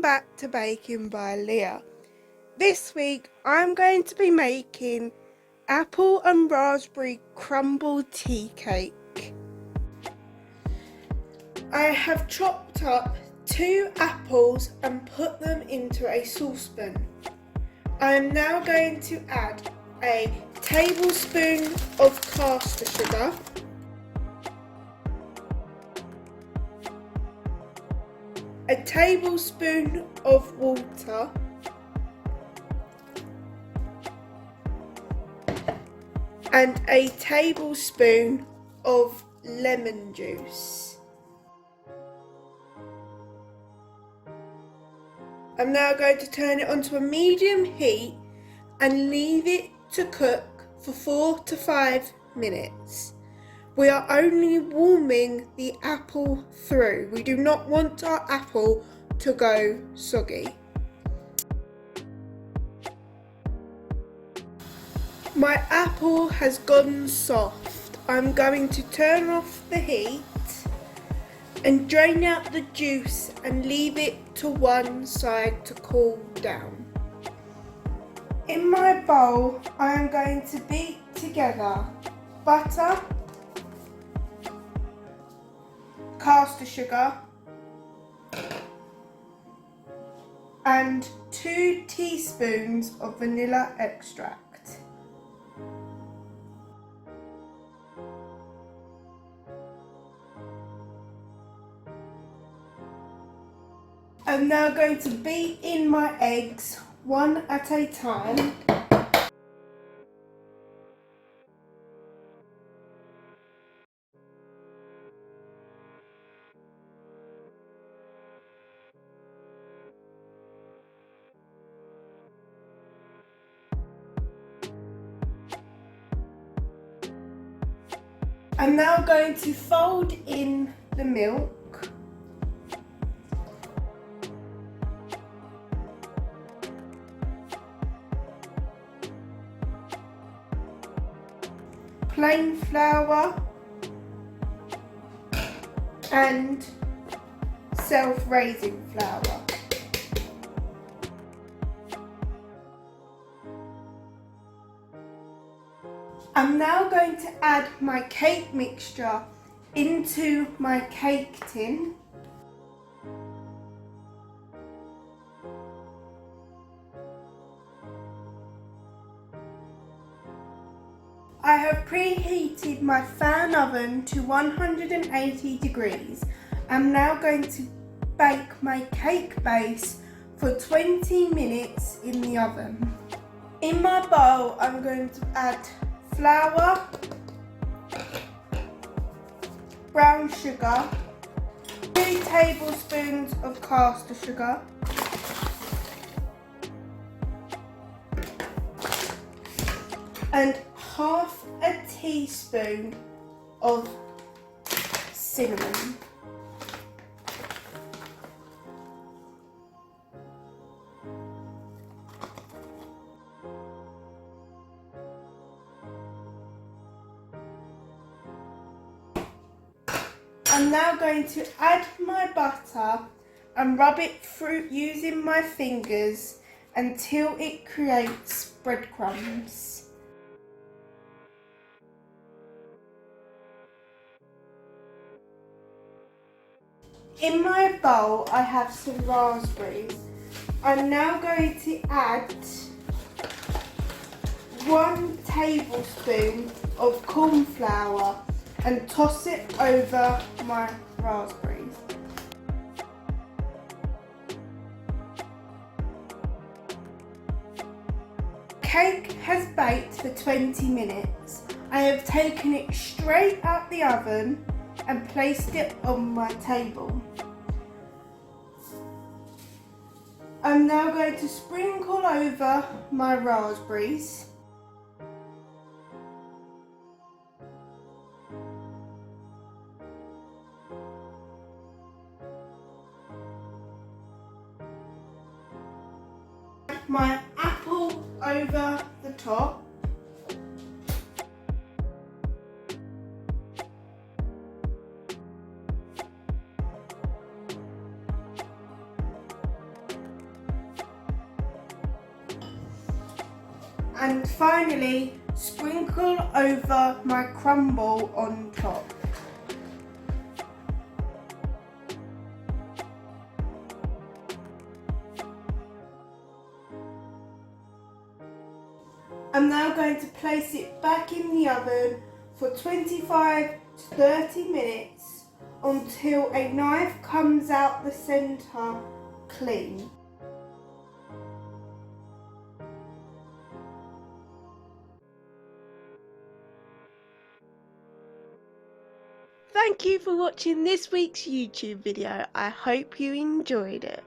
Welcome back to Baking by Leah. This week I'm going to be making apple and raspberry crumble tea cake. I have chopped up 2 apples and put them into a saucepan. I am now going to add a tablespoon of caster sugar, a tablespoon of water, and a tablespoon of lemon juice. I'm now going to turn it onto a medium heat and leave it to cook for 4 to 5 minutes. We are only warming the apple through. We do not want our apple to go soggy. My apple has gone soft. I'm going to turn off the heat and drain out the juice and leave it to one side to cool down. In my bowl, I am going to beat together butter, caster sugar, and 2 teaspoons of vanilla extract. I'm now going to beat in my eggs one at a time. I'm now going to fold in the milk. Plain flour and self-raising flour. I'm now going to add my cake mixture into my cake tin. I have preheated my fan oven to 180 degrees. I'm now going to bake my cake base for 20 minutes in the oven. In my bowl, I'm going to add flour, brown sugar, 2 tablespoons of caster sugar, and half a teaspoon of cinnamon. I'm now going to add my butter and rub it through using my fingers until it creates breadcrumbs. In my bowl, I have some raspberries. I'm now going to add 1 tablespoon of cornflour and toss it over my raspberries. Cake has baked for 20 minutes. I have taken it straight out the oven and placed it on my table. I'm now going to sprinkle over my raspberries. My apple over the top. And finally, sprinkle over my crumble on top. I'm now going to place it back in the oven for 25 to 30 minutes until a knife comes out the centre clean. Thank you for watching this week's YouTube video. I hope you enjoyed it.